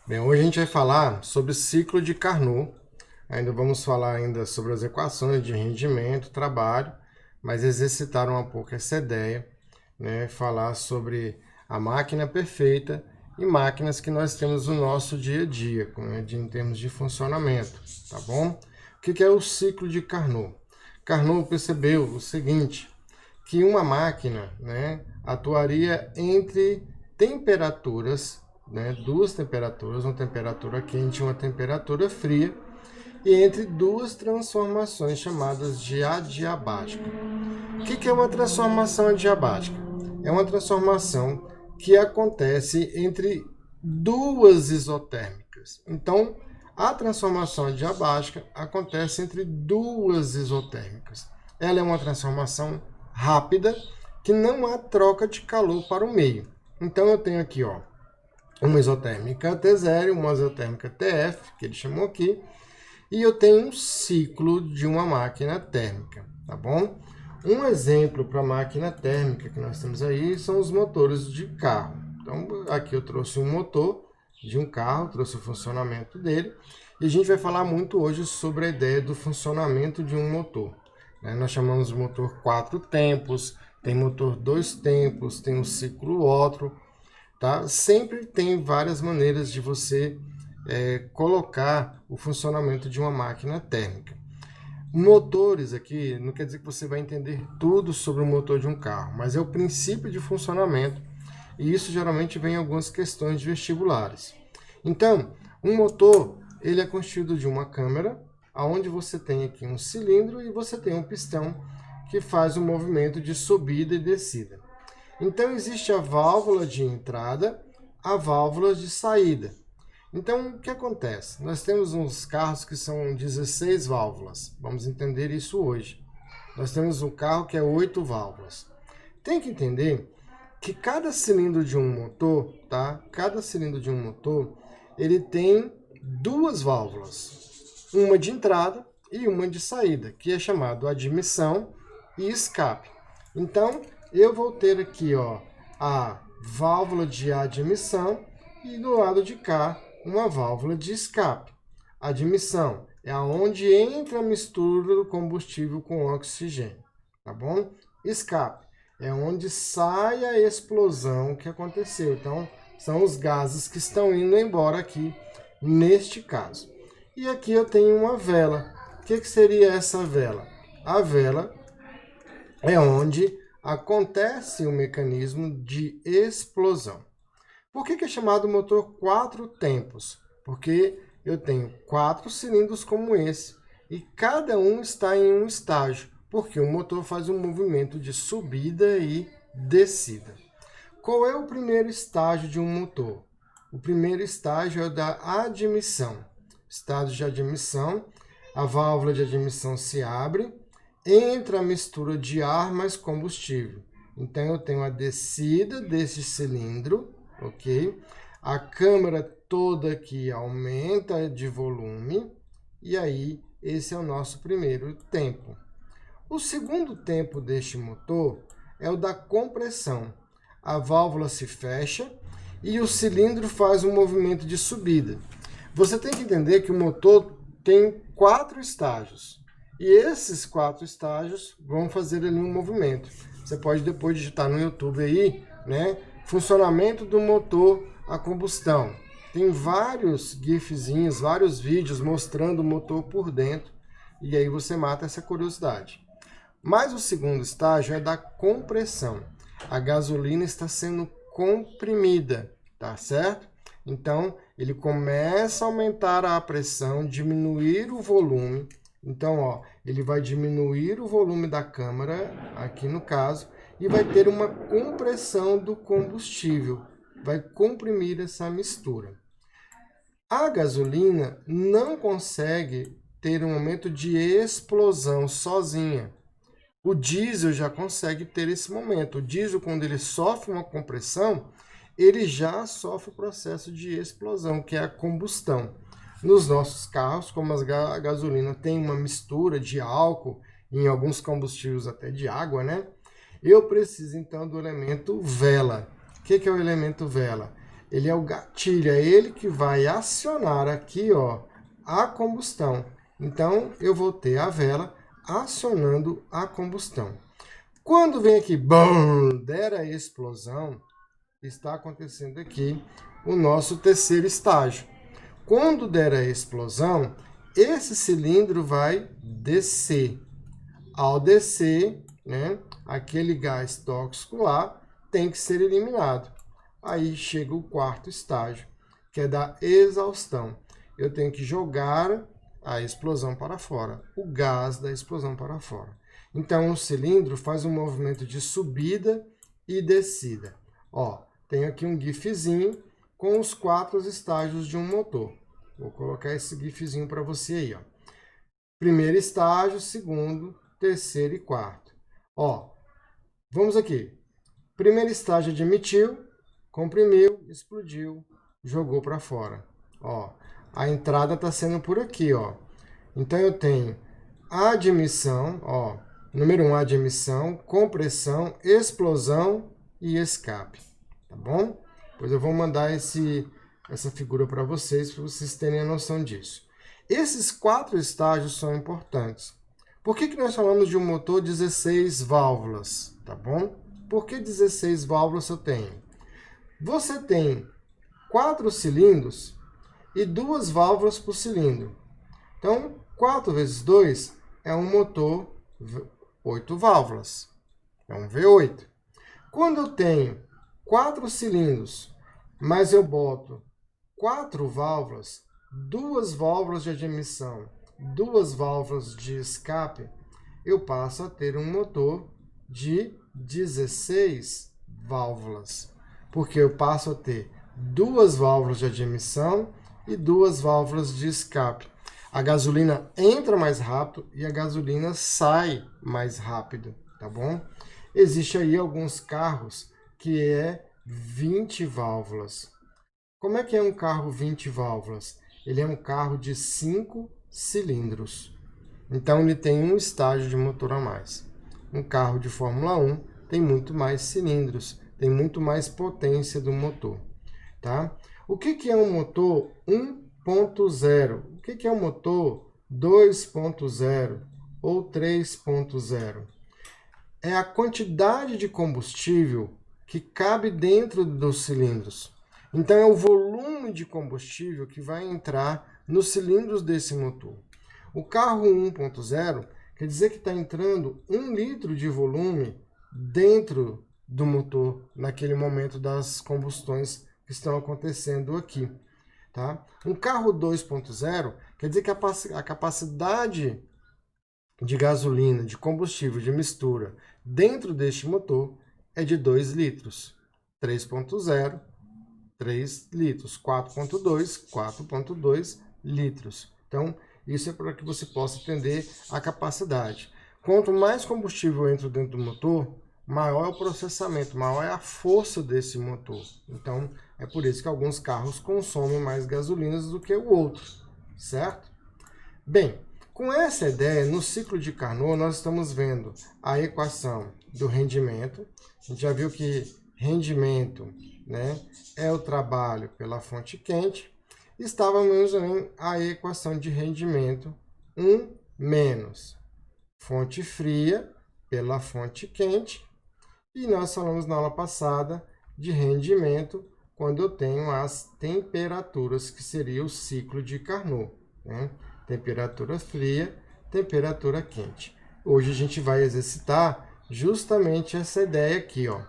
Bem, hoje a gente vai falar sobre o ciclo de Carnot. Ainda vamos falar ainda sobre as equações de rendimento, trabalho, mas exercitar um pouco essa ideia, né? Falar sobre a máquina perfeita e máquinas que nós temos no nosso dia a dia, em termos de funcionamento, tá bom? O que é o ciclo de Carnot? Carnot percebeu o seguinte, que uma máquina, né, atuaria entre temperaturas, né, duas temperaturas, uma temperatura quente e uma temperatura fria, e entre duas transformações chamadas de adiabática. O que é uma transformação adiabática? É uma transformação que acontece entre duas isotérmicas. Então, a transformação adiabática acontece entre duas isotérmicas. Ela é uma transformação rápida que não há troca de calor para o meio. Então, eu tenho aqui uma isotérmica T0, uma isotérmica TF, que ele chamou aqui, e eu tenho um ciclo de uma máquina térmica, tá bom? Um exemplo para máquina térmica que nós temos aí são os motores de carro. Então, aqui eu trouxe um motor de um carro, trouxe o funcionamento dele, e a gente vai falar muito hoje sobre a ideia do funcionamento de um motor. Nós chamamos de motor 4 tempos, tem motor 2 tempos, tem um ciclo Otto, tá? Sempre tem várias maneiras de você colocar o funcionamento de uma máquina térmica. Motores aqui, não quer dizer que você vai entender tudo sobre o motor de um carro, mas é o princípio de funcionamento, e isso geralmente vem em algumas questões de vestibulares. Então, um motor, ele é constituído de uma câmara, onde você tem aqui um cilindro e você tem um pistão que faz o movimento de subida e descida. Então, existe a válvula de entrada, a válvula de saída. Então, o que acontece? Nós temos uns carros que são 16 válvulas. Vamos entender isso hoje. Nós temos um carro que é 8 válvulas. Tem que entender que cada cilindro de um motor, tá? Cada cilindro de um motor, ele tem duas válvulas. Uma de entrada e uma de saída, que é chamado admissão e escape. Então, eu vou ter aqui, a válvula de admissão e do lado de cá uma válvula de escape. Admissão é aonde entra a mistura do combustível com oxigênio, tá bom? Escape é onde sai a explosão que aconteceu. Então, são os gases que estão indo embora aqui, neste caso. E aqui eu tenho uma vela. O que seria essa vela? A vela é onde acontece o mecanismo de explosão. Por que é chamado motor 4 tempos? Porque eu tenho 4 cilindros como esse e cada um está em um estágio, porque o motor faz um movimento de subida e descida. Qual é o primeiro estágio de um motor? O primeiro estágio é o da admissão. Estado de admissão, a válvula de admissão se abre, entra a mistura de ar mais combustível. Então eu tenho a descida desse cilindro, ok? A câmara toda aqui aumenta de volume e aí esse é o nosso primeiro tempo. O segundo tempo deste motor é o da compressão. A válvula se fecha e o cilindro faz um movimento de subida. Você tem que entender que o motor tem 4 estágios. E esses 4 estágios vão fazer ali um movimento. Você pode depois digitar no YouTube aí, né? Funcionamento do motor a combustão. Tem vários gifzinhos, vários vídeos mostrando o motor por dentro. E aí você mata essa curiosidade. Mas o segundo estágio é da compressão. A gasolina está sendo comprimida, tá certo? Então, ele começa a aumentar a pressão, diminuir o volume. Então, ele vai diminuir o volume da câmara, aqui no caso, e vai ter uma compressão do combustível. Vai comprimir essa mistura. A gasolina não consegue ter um momento de explosão sozinha. O diesel já consegue ter esse momento. O diesel, quando ele sofre uma compressão, ele já sofre o processo de explosão, que é a combustão. Nos nossos carros, como a gasolina tem uma mistura de álcool, em alguns combustíveis até de água, né? Eu preciso, então, do elemento vela. O que é o elemento vela? ele é o gatilho, é ele que vai acionar aqui, ó, a combustão. Então, eu vou ter a vela acionando a combustão. Quando vem aqui, bum, der a explosão, está acontecendo aqui o nosso terceiro estágio. Quando der a explosão, esse cilindro vai descer. Ao descer, né, aquele gás tóxico lá tem que ser eliminado. Aí chega o quarto estágio, que é da exaustão. Eu tenho que jogar a explosão para fora, o gás da explosão para fora. Então, o cilindro faz um movimento de subida e descida. Ó, tenho aqui um gifzinho com os 4 estágios de um motor. Vou colocar esse gifzinho para você aí, ó. Primeiro estágio, segundo, terceiro e quarto. Ó, vamos aqui. Primeiro estágio admitiu, comprimiu, explodiu, jogou para fora. Ó, a entrada está sendo por aqui, ó. Então eu tenho admissão, ó, número 1, admissão, compressão, explosão e escape, tá bom? Depois eu vou mandar essa figura para vocês terem a noção disso. Esses 4 estágios são importantes. Por que nós falamos de um motor 16 válvulas, tá bom? Por que 16 válvulas eu tenho? Você tem 4 cilindros e 2 válvulas por cilindro. Então, 4 vezes 2 é um motor 8 válvulas. É um V8. Quando eu tenho 4 cilindros, mas eu boto 4 válvulas, 2 válvulas de admissão, 2 válvulas de escape, eu passo a ter um motor de 16 válvulas. Porque eu passo a ter 2 válvulas de admissão e 2 válvulas de escape. A gasolina entra mais rápido e a gasolina sai mais rápido, tá bom? Existe aí alguns carros que é 20 válvulas. Como é que é um carro 20 válvulas? Ele é um carro de 5 cilindros. Então ele tem um estágio de motor a mais. Um carro de Fórmula 1 tem muito mais cilindros, tem muito mais potência do motor, tá? O que é um motor 1.0? O que é um motor 2.0 ou 3.0? É a quantidade de combustível que cabe dentro dos cilindros. Então, é o volume de combustível que vai entrar nos cilindros desse motor. O carro 1.0 quer dizer que está entrando 1 litro de volume dentro do motor naquele momento das combustões que estão acontecendo aqui. Tá? Um carro 2.0 quer dizer que a capacidade de gasolina, de combustível, de mistura dentro deste motor é de 2 litros. 3.0, 3 litros. 4.2, 4.2 litros. Então, isso é para que você possa entender a capacidade. Quanto mais combustível entra dentro do motor, maior é o processamento, maior é a força desse motor. Então, é por isso que alguns carros consomem mais gasolinas do que o outro, certo? Bem, com essa ideia, no ciclo de Carnot, nós estamos vendo a equação do rendimento. A gente já viu que rendimento, né, é o trabalho pela fonte quente. Estávamos vendo a equação de rendimento 1 menos fonte fria pela fonte quente. E nós falamos na aula passada de rendimento quando eu tenho as temperaturas, que seria o ciclo de Carnot, né? Temperatura fria, temperatura quente. Hoje a gente vai exercitar justamente essa ideia aqui, ó.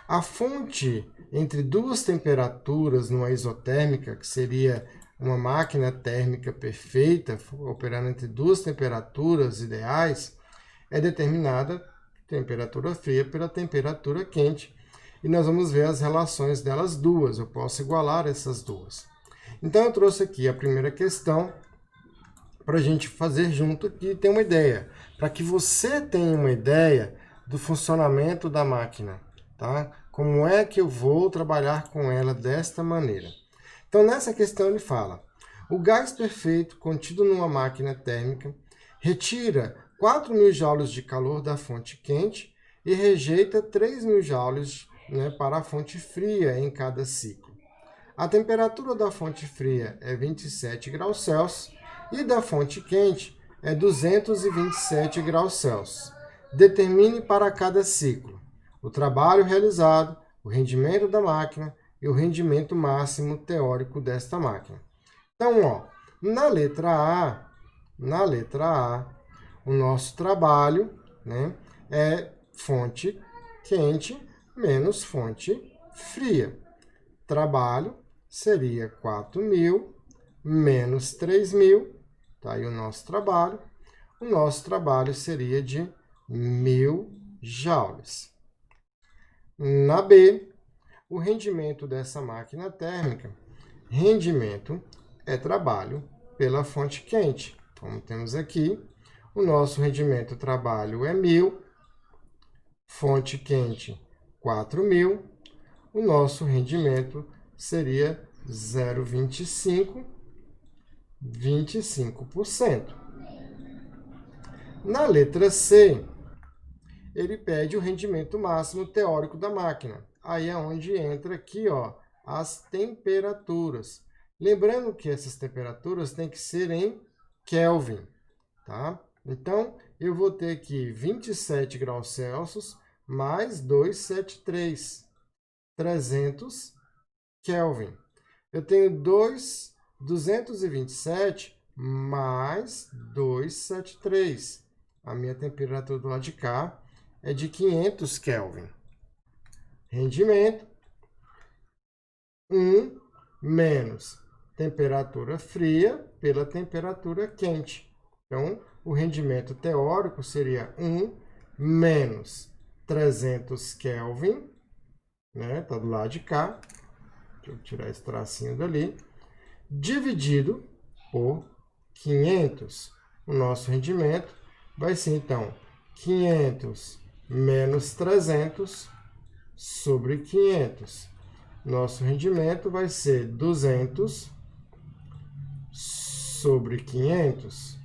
A fonte entre duas temperaturas numa isotérmica, que seria uma máquina térmica perfeita, operando entre duas temperaturas ideais, é determinada temperatura fria pela temperatura quente. E nós vamos ver as relações delas duas. Eu posso igualar essas duas. Então, eu trouxe aqui a primeira questão para a gente fazer junto aqui e ter uma ideia. Para que você tenha uma ideia do funcionamento da máquina, tá? Como é que eu vou trabalhar com ela desta maneira? Então, nessa questão ele fala: o gás perfeito contido numa máquina térmica retira 4.000 joules de calor da fonte quente e rejeita 3.000 joules, né, para a fonte fria em cada ciclo. A temperatura da fonte fria é 27 graus Celsius e da fonte quente é 227 graus Celsius. Determine para cada ciclo o trabalho realizado, o rendimento da máquina e o rendimento máximo teórico desta máquina. Então, ó, na letra A, o nosso trabalho, né, é fonte quente menos fonte fria. Trabalho seria 4.000 menos 3.000, tá aí o nosso trabalho. O nosso trabalho seria de 1.000 joules. Na B, o rendimento dessa máquina térmica, rendimento é trabalho pela fonte quente. Como temos aqui, o nosso rendimento trabalho é 1.000, fonte quente 4.000, o nosso rendimento seria 0,25, 25%. Na letra C, ele pede o rendimento máximo teórico da máquina. Aí é onde entra aqui, ó, as temperaturas. Lembrando que essas temperaturas têm que ser em Kelvin, tá? Então, eu vou ter aqui 27 graus Celsius mais 273, 300 Kelvin. Eu tenho 227 mais 273. A minha temperatura do lado de cá é de 500 Kelvin. Rendimento 1 menos temperatura fria pela temperatura quente. Então, o rendimento teórico seria 1 menos 300 Kelvin, né? Tá do lado de cá. Deixa eu tirar esse tracinho dali. Dividido por 500. O nosso rendimento vai ser, então, 500 menos 300 sobre 500. Nosso rendimento vai ser 200 sobre 500.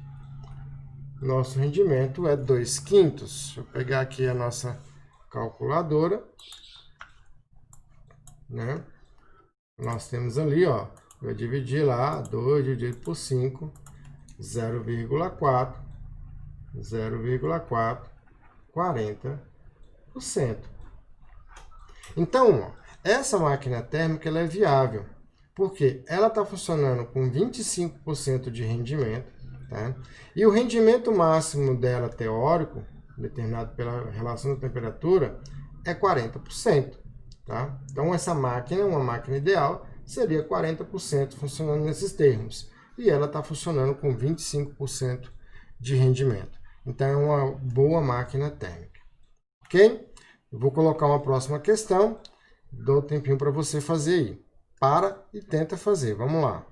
Nosso rendimento é 2/5. Deixa eu pegar aqui a nossa calculadora, né? Nós temos ali, ó, eu dividi lá, 2 dividido por 5, 0,4, 40%. Então, ó, essa máquina térmica ela é viável, porque ela está funcionando com 25% de rendimento, tá? E o rendimento máximo dela, teórico, determinado pela relação da temperatura, é 40%. Tá? Então, essa máquina, uma máquina ideal, seria 40% funcionando nesses termos. E ela está funcionando com 25% de rendimento. Então, é uma boa máquina térmica. Ok? Eu vou colocar uma próxima questão. Dou um tempinho para você fazer aí. Para e tenta fazer. Vamos lá.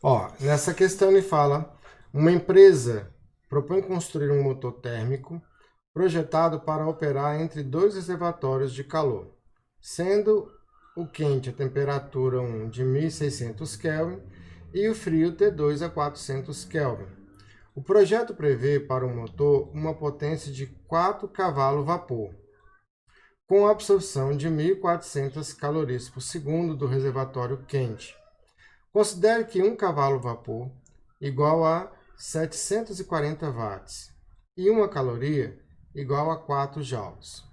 Ó, nessa questão ele fala, uma empresa propõe construir um motor térmico projetado para operar entre dois reservatórios de calor, sendo o quente a temperatura 1 de 1.600 Kelvin e o frio T2 a 400 Kelvin. O projeto prevê para o motor uma potência de 4 cavalos vapor, com absorção de 1.400 calorias por segundo do reservatório quente. Considere que 1 cavalo vapor igual a 740 watts e 1 caloria igual a 4 joules.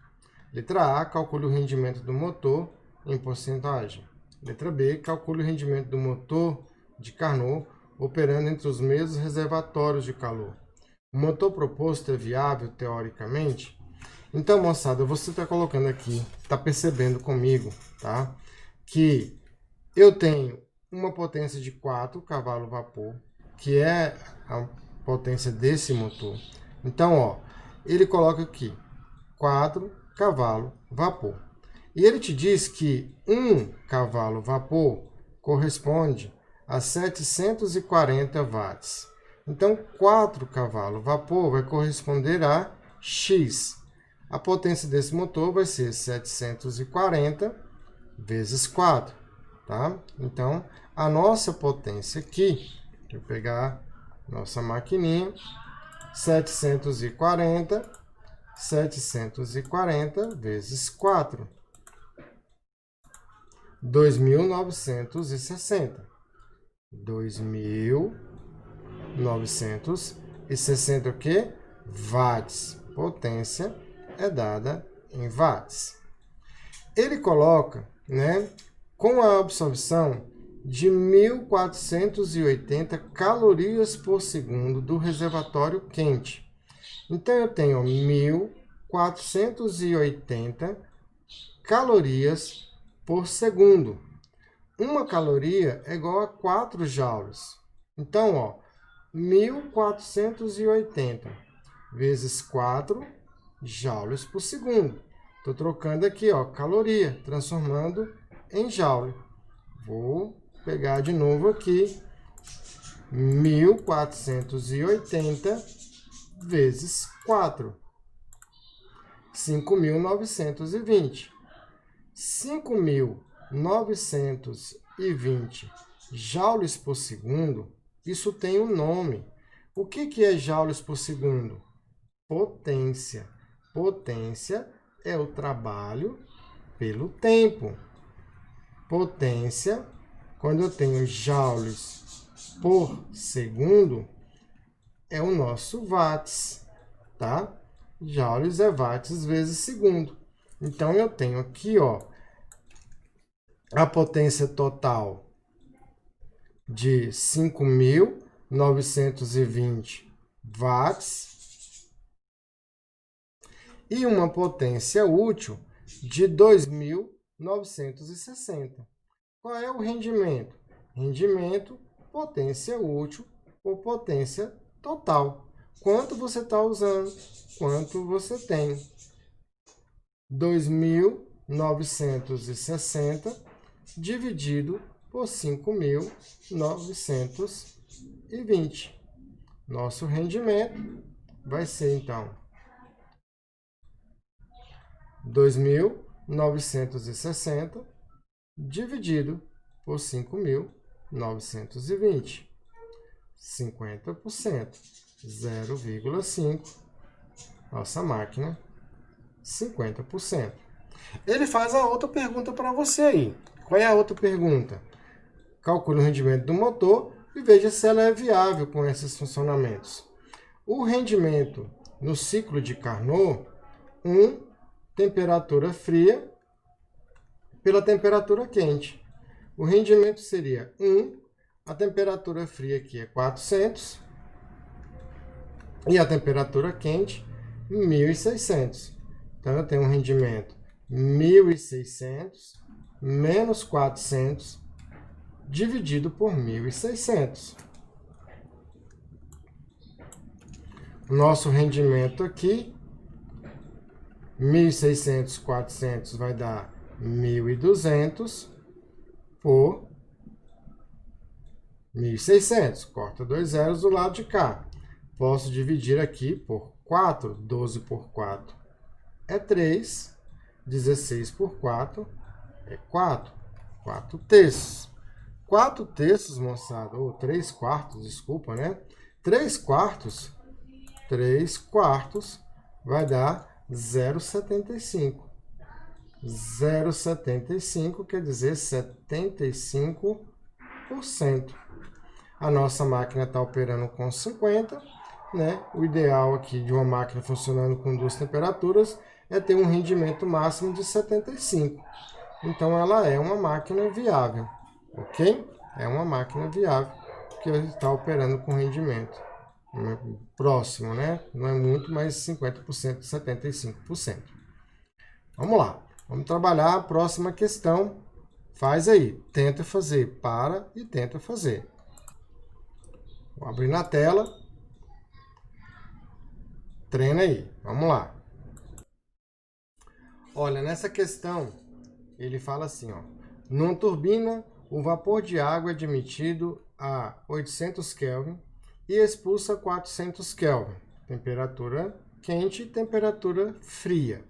Letra A, calcule o rendimento do motor em porcentagem. Letra B, calcule o rendimento do motor de Carnot operando entre os mesmos reservatórios de calor. O motor proposto é viável teoricamente? Então, moçada, você está colocando aqui, está percebendo comigo, tá? Que eu tenho uma potência de 4 cavalos vapor, que é a potência desse motor. Então, ó, ele coloca aqui 4 cavalos vapor. E ele te diz que 1 cavalo vapor corresponde a 740 watts. Então, 4 cavalos vapor vai corresponder a X. A potência desse motor vai ser 740 vezes 4. Tá? Então, a nossa potência aqui, deixa eu pegar nossa maquininha, 740 740 vezes 4. 2.960. 2.960 o quê? Watts. Potência é dada em watts. Ele coloca, né, com a absorção de 1.480 calorias por segundo do reservatório quente. Então, eu tenho 1.480 calorias por segundo. Uma caloria é igual a 4 joules. Então, ó, 1.480 vezes 4 joules por segundo. Estou trocando aqui, ó, caloria, transformando em joule. Vou pegar de novo aqui, 1.480 vezes 4, 5.920. 5.920 joules por segundo, isso tem um nome. O que é joules por segundo? Potência. Potência é o trabalho pelo tempo. Potência, quando eu tenho joules por segundo, é o nosso watts, tá? Joules é watts vezes segundo. Então, eu tenho aqui, ó, a potência total de 5.920 watts e uma potência útil de 2.960. Qual é o rendimento? Rendimento, potência útil ou potência total. Quanto você está usando? Quanto você tem? 2.960 dividido por 5.920. Nosso rendimento vai ser, então, 2.960 dividido por 5.920. 50%. 0,5. Nossa máquina, 50%. Ele faz a outra pergunta para você aí. Qual é a outra pergunta? Calcule o rendimento do motor e veja se ela é viável com esses funcionamentos. O rendimento no ciclo de Carnot, temperatura fria pela temperatura quente. O rendimento seria a temperatura fria aqui é 400 e a temperatura quente 1.600. Então, eu tenho um rendimento 1.600 menos 400 dividido por 1.600. Nosso rendimento aqui, 1.600, 400 vai dar 1.200 por 1.600. Corta 2 zeros do lado de cá. Posso dividir aqui por 4. 12 por 4 é 3. 16 por 4 é 4. 4 terços. 4 terços, moçada, ou 3 quartos, desculpa, né? 3 quartos vai dar 0,75. 0,75 quer dizer 75%. A nossa máquina está operando com 50, né? O ideal aqui de uma máquina funcionando com 2 temperaturas é ter um rendimento máximo de 75. Então, ela é uma máquina viável, ok? É uma máquina viável que está operando com rendimento próximo, né? Não é muito, mas 50%, 75%. Vamos lá. Vamos trabalhar a próxima questão. Faz aí. Tenta fazer. Para e tenta fazer. Vou abrir na tela. Treina aí. Vamos lá. Olha, nessa questão, ele fala assim, ó. Numa turbina, o vapor de água é admitido a 800 Kelvin e expulsa 400 Kelvin. Temperatura quente e temperatura fria,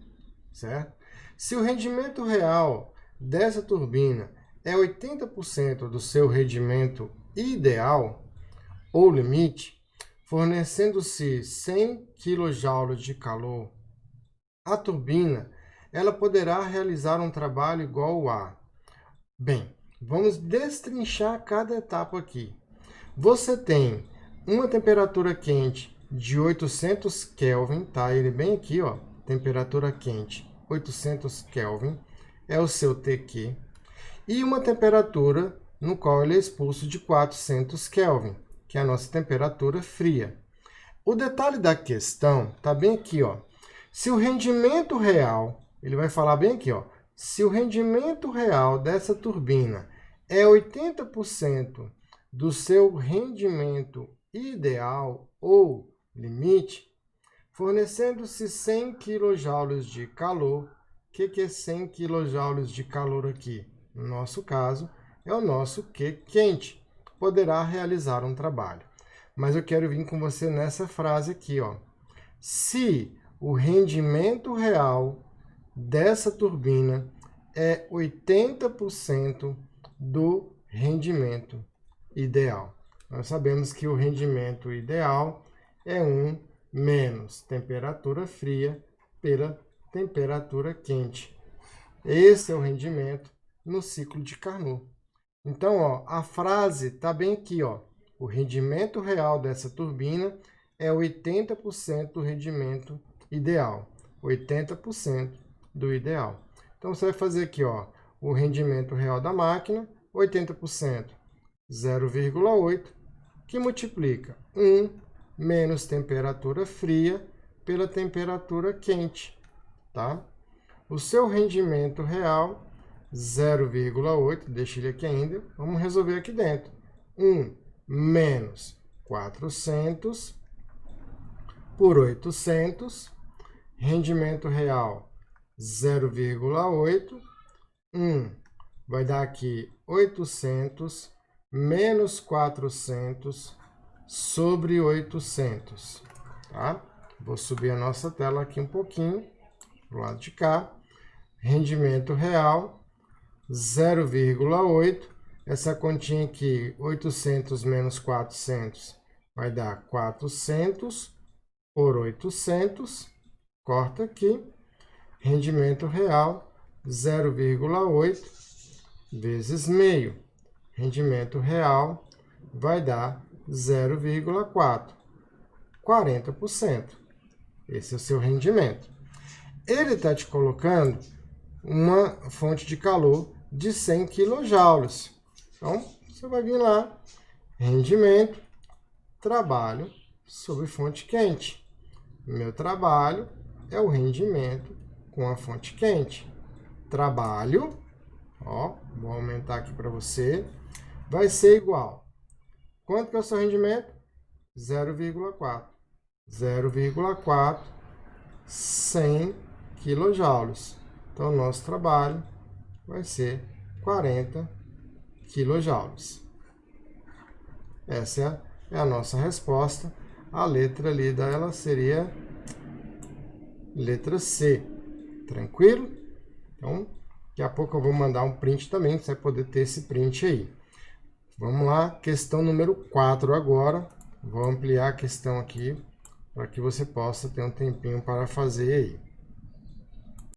certo? Se o rendimento real dessa turbina é 80% do seu rendimento ideal ou limite, fornecendo-se 100 kJ de calor a turbina ela poderá realizar um trabalho igual a... Bem, vamos destrinchar cada etapa aqui. Você tem uma temperatura quente de 800 Kelvin, tá? Ele bem aqui, ó, temperatura quente, 800 Kelvin, é o seu TQ. E uma temperatura no qual ele é expulso de 400 Kelvin, que é a nossa temperatura fria. O detalhe da questão está bem aqui, ó. Se o rendimento real, ele vai falar bem aqui, ó, se o rendimento real dessa turbina é 80% do seu rendimento ideal ou limite, fornecendo-se 100 kJ de calor. O que é 100 kJ de calor aqui? No nosso caso, é o nosso Q quente. Poderá realizar um trabalho. Mas eu quero vir com você nessa frase aqui, ó. Se o rendimento real dessa turbina é 80% do rendimento ideal. Nós sabemos que o rendimento ideal é 1 menos temperatura fria pela temperatura quente. Esse é o rendimento no ciclo de Carnot. Então, ó, a frase está bem aqui, ó. O rendimento real dessa turbina é 80% do rendimento ideal. 80% do ideal. Então, você vai fazer aqui, ó, o rendimento real da máquina, 80%, 0,8, que multiplica 1 menos temperatura fria pela temperatura quente, tá? O seu rendimento real, 0,8, deixa ele aqui ainda, vamos resolver aqui dentro. 1 menos 400 por 800, rendimento real 0,8, 1 vai dar aqui 800 menos 400 sobre 800, tá? Vou subir a nossa tela aqui um pouquinho, pro lado de cá. Rendimento real, 0,8. Essa continha aqui, 800 menos 400, vai dar 400 por 800. Corta aqui. Rendimento real, 0,8 vezes meio. Rendimento real vai dar 0,4. 40%. Esse é o seu rendimento. Ele está te colocando uma fonte de calor de 100 kJ. Então, você vai vir lá, rendimento, trabalho sobre fonte quente. Meu trabalho é o rendimento com a fonte quente. Trabalho, ó, vou aumentar aqui para você, vai ser igual. Quanto que é o seu rendimento? 0,4. 0,4, 100 kJ. Então, o nosso trabalho vai ser 40 kJ. Essa é a nossa resposta. A letra ali dela seria letra C. Tranquilo? Então, daqui a pouco eu vou mandar um print também, você vai poder ter esse print aí. Vamos lá, questão número 4 agora. Vou ampliar a questão aqui para que você possa ter um tempinho para fazer aí.